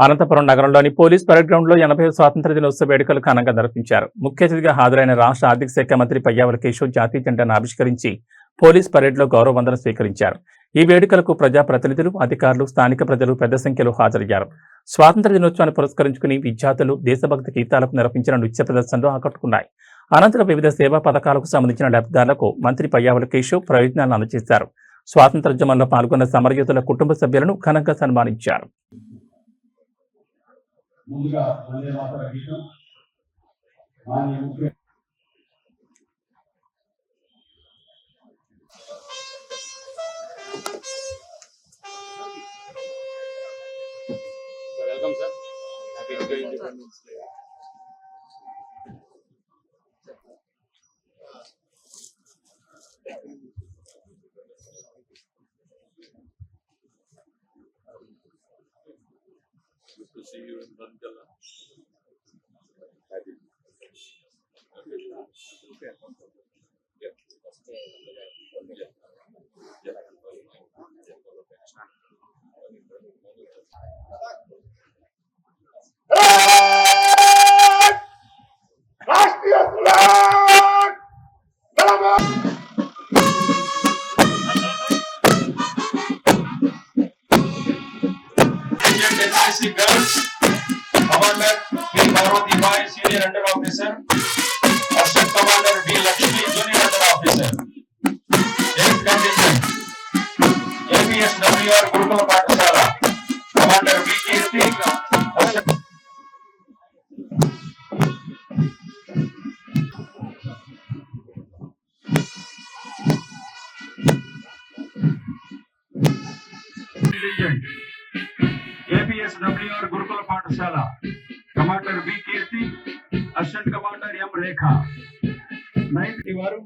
అనంతపురం నగరంలోని police parade ground లో 80వ స్వాతంత్ర్య దినోత్సవ వేడుకలు ఘనంగా నిర్వహించారు. ముఖ్య అతిథిగా హాజరైన రాష్ట్ర ఆర్థిక శాఖ మంత్రి పయ్యావుల కేశవ్ జాతీయ జెండాను ఆవిష్కరించి పోలీస్ పరేడ్ లో గౌరవ వందన స్వీకరించారు. ఈ వేడుకలకు ప్రజాప్రతినిధులు, అధికారులు, స్థానిక ప్రజలు పెద్ద సంఖ్యలో హాజరయ్యారు. స్వాతంత్ర్య దినోత్సవాన్ని పురస్కరించుకుని విద్యార్థులు దేశభక్తి గీతాలకు నిర్వహించిన నృత్య ప్రదర్శనలు ఆకట్టుకున్నాయి. అనంతరం వివిధ సేవా పథకాలకు సంబంధించిన లబ్ధిదారులకు మంత్రి పయ్యావుల కేశవ్ ప్రయోజనాలను అందజేశారు. స్వాతంత్ర్యోద్యమంలో పాల్గొన్న సమరయోధుల కుటుంబ సభ్యులను ఘనంగా సన్మానించారు. ముందుగా వందే మాతర గీతం మాన్య ముఖ్య welcome sir. Happy independence day. To see you in Bandhala. Happy. Okay. Yeah. राष्ट्रीय flag NCC girls, Commander B. Parvati Bai, Senior Under Officer, Assistant Commander B. Lakshmi, Junior Under Officer. 8th Contingent, APSWR Gurukula Pathashala, Commander B. Kirti, Assistant Contingent, APSWR Gurukula Pathashala, Commander B. Kirti, Assistant Commander M. Rekha. 9th వారు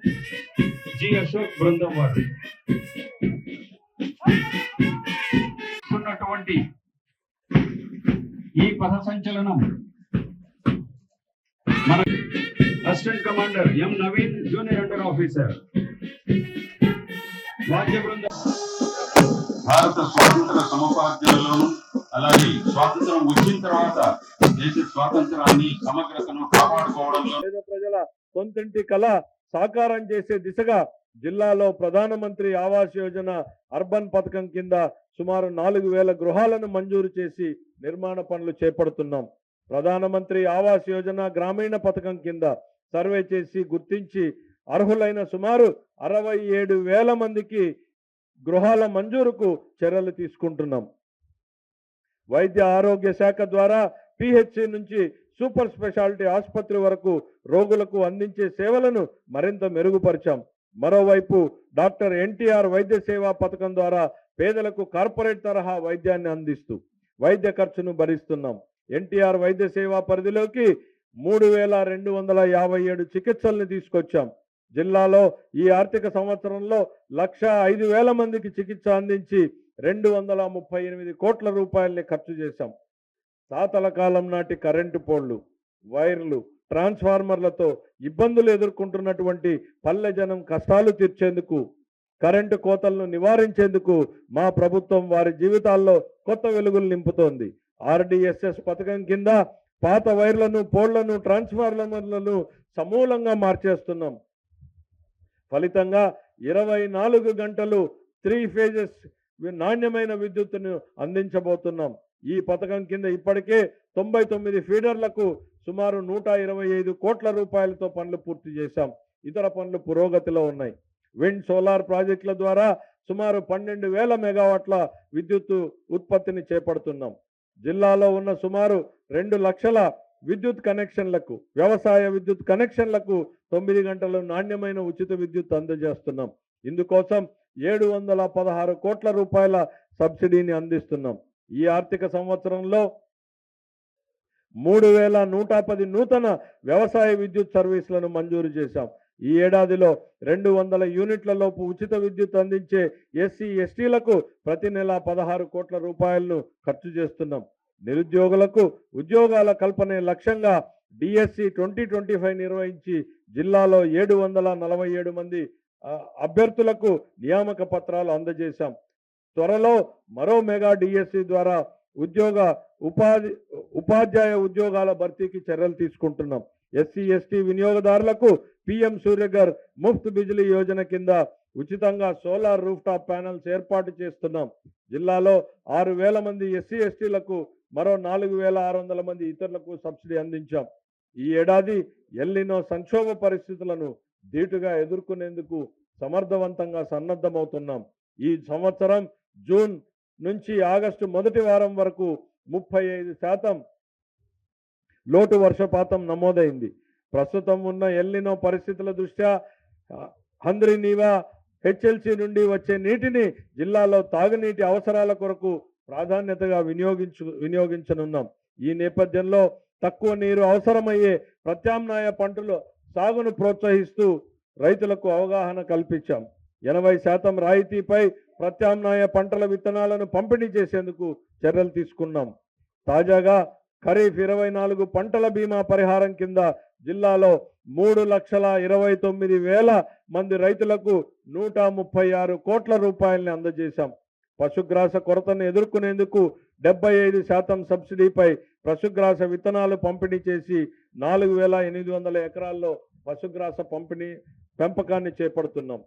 G. Ashok బృందం వారు ఉన్నటువంటి ఈ పథ సంచలనం మన assistant commander ఎం Naveen, junior under officer. వాద్య బృందం భారత స్వాతంత్ర సముపార్జనలోను అలాగే స్వాతంత్రం వచ్చిన తర్వాత దేశ స్వాతంత్రాన్ని సమగ్రతను కాపాడుకోవడంలో పేద ప్రజల సొంతింటి కళ సాకారం చేసే దిశగా జిల్లాలో ప్రధానమంత్రి ఆవాస్ యోజన అర్బన్ పథకం కింద సుమారు 4,000 గృహాలను మంజూరు చేసి నిర్మాణ పనులు చేపడుతున్నాం. ప్రధానమంత్రి ఆవాస్ యోజన గ్రామీణ పథకం కింద సర్వే చేసి గుర్తించి అర్హులైన సుమారు 67,000 మందికి గృహాల మంజూరుకు చర్యలు తీసుకుంటున్నాం. వైద్య ఆరోగ్య శాఖ ద్వారా పిహెచ్సి నుంచి సూపర్ స్పెషాలిటీ ఆసుపత్రి వరకు రోగులకు అందించే సేవలను మరింత మెరుగుపరిచాం. మరోవైపు డాక్టర్ ఎన్టీఆర్ వైద్య సేవా పథకం ద్వారా పేదలకు కార్పొరేట్ తరహా వైద్యాన్ని అందిస్తూ వైద్య ఖర్చును భరిస్తున్నాం. ఎన్టీఆర్ వైద్య సేవా పరిధిలోకి 3,257 చికిత్సల్ని తీసుకొచ్చాం. జిల్లాలో ఈ ఆర్థిక సంవత్సరంలో 105,000 మందికి చికిత్స అందించి 238 కోట్ల రూపాయల్ని ఖర్చు చేశాం. తాతల కాలం నాటి కరెంటు పోళ్లు, వైర్లు, ట్రాన్స్ఫార్మర్లతో ఇబ్బందులు ఎదుర్కొంటున్నటువంటి పల్లె జనం కష్టాలు తీర్చేందుకు, కరెంటు కోతలను నివారించేందుకు మా ప్రభుత్వం వారి జీవితాల్లో కొత్త వెలుగులు నింపుతోంది. RDSS పథకం కింద పాత వైర్లను, పోళ్లను, ట్రాన్స్ఫార్మర్లను సమూలంగా మార్చేస్తున్నాం. ఫలితంగా 24 గంటలు 3 phases నాణ్యమైన విద్యుత్తును అందించబోతున్నాం. ఈ పథకం కింద ఇప్పటికే 99 ఫీడర్లకు సుమారు 125 కోట్ల రూపాయలతో పనులు పూర్తి చేశాం. ఇతర పనులు పురోగతిలో ఉన్నాయి. విండ్, సోలార్ ప్రాజెక్టుల ద్వారా సుమారు 12,000 మెగావాట్ల విద్యుత్తు ఉత్పత్తిని చేపడుతున్నాం. జిల్లాలో ఉన్న సుమారు 2 లక్షల విద్యుత్ కనెక్షన్లకు, వ్యవసాయ విద్యుత్ కనెక్షన్లకు 9 గంటలు నాణ్యమైన ఉచిత విద్యుత్ అందజేస్తున్నాం. ఇందుకోసం 716 కోట్ల రూపాయల సబ్సిడీని అందిస్తున్నాం. ఈ ఆర్థిక సంవత్సరంలో 3,110 నూతన వ్యవసాయ విద్యుత్ సర్వీసులను మంజూరు చేశాం. ఈ ఏడాదిలో 200 యూనిట్ల లోపు ఉచిత విద్యుత్ అందించే SC, STలకు ప్రతి నెల 16 కోట్ల రూపాయలను ఖర్చు చేస్తున్నాం. నిరుద్యోగులకు ఉద్యోగాల కల్పనే లక్ష్యంగా DSC 2025 నిర్వహించి జిల్లాలో 747 మంది అభ్యర్థులకు నియామక పత్రాలు అందజేశాం. త్వరలో మరో మెగా DSC ద్వారా ఉపాధ్యాయ ఉద్యోగాల భర్తీకి చర్యలు తీసుకుంటున్నాం. ఎస్సీ ఎస్టీ వినియోగదారులకు పిఎం సూర్యగర్ ముఫ్త్ బిజిలీ యోజన కింద ఉచితంగా సోలార్ రూఫ్ టాప్ ప్యానల్స్ ఏర్పాటు చేస్తున్నాం. జిల్లాలో 6,000 మంది ఎస్సీ ఎస్టీలకు, మరో 4,600 మంది ఇతరులకు సబ్సిడీ అందించాం. ఈ ఏడాది ఎల్నినో సంక్షోభ పరిస్థితులను ధీటుగా ఎదుర్కొనేందుకు సమర్థవంతంగా సన్నద్ధమవుతున్నాం. ఈ సంవత్సరం జూన్ నుంచి ఆగస్టు మొదటి వారం వరకు 35% లోటు వర్షపాతం నమోదైంది. ప్రస్తుతం ఉన్న ఎల్నినో పరిస్థితుల దృష్ట్యా హంద్రీనీవా హెచ్ఎల్సి నుండి వచ్చే నీటిని జిల్లాలో తాగునీటి అవసరాల కొరకు ప్రాధాన్యతగా వినియోగించనున్నాం. ఈ నేపథ్యంలో తక్కువ నీరు అవసరమయ్యే ప్రత్యామ్నాయ పంటల సాగును ప్రోత్సహిస్తూ రైతులకు అవగాహన కల్పించాం. 80% రాయితీపై ప్రత్యామ్నాయ పంటల విత్తనాలను పంపిణీ చేసేందుకు చర్యలు తీసుకున్నాం. తాజాగా ఖరీఫ్ 24 పంటల బీమా పరిహారం కింద జిల్లాలో 3,29,000 మంది రైతులకు 136 కోట్ల రూపాయలని అందజేశాం. పశుగ్రాస కొరతను ఎదుర్కొనేందుకు 75% సబ్సిడీపై పశుగ్రాస విత్తనాలు పంపిణీ చేసి 4,800 ఎకరాల్లో పశుగ్రాస పెంపకాన్ని చేపడుతున్నాం.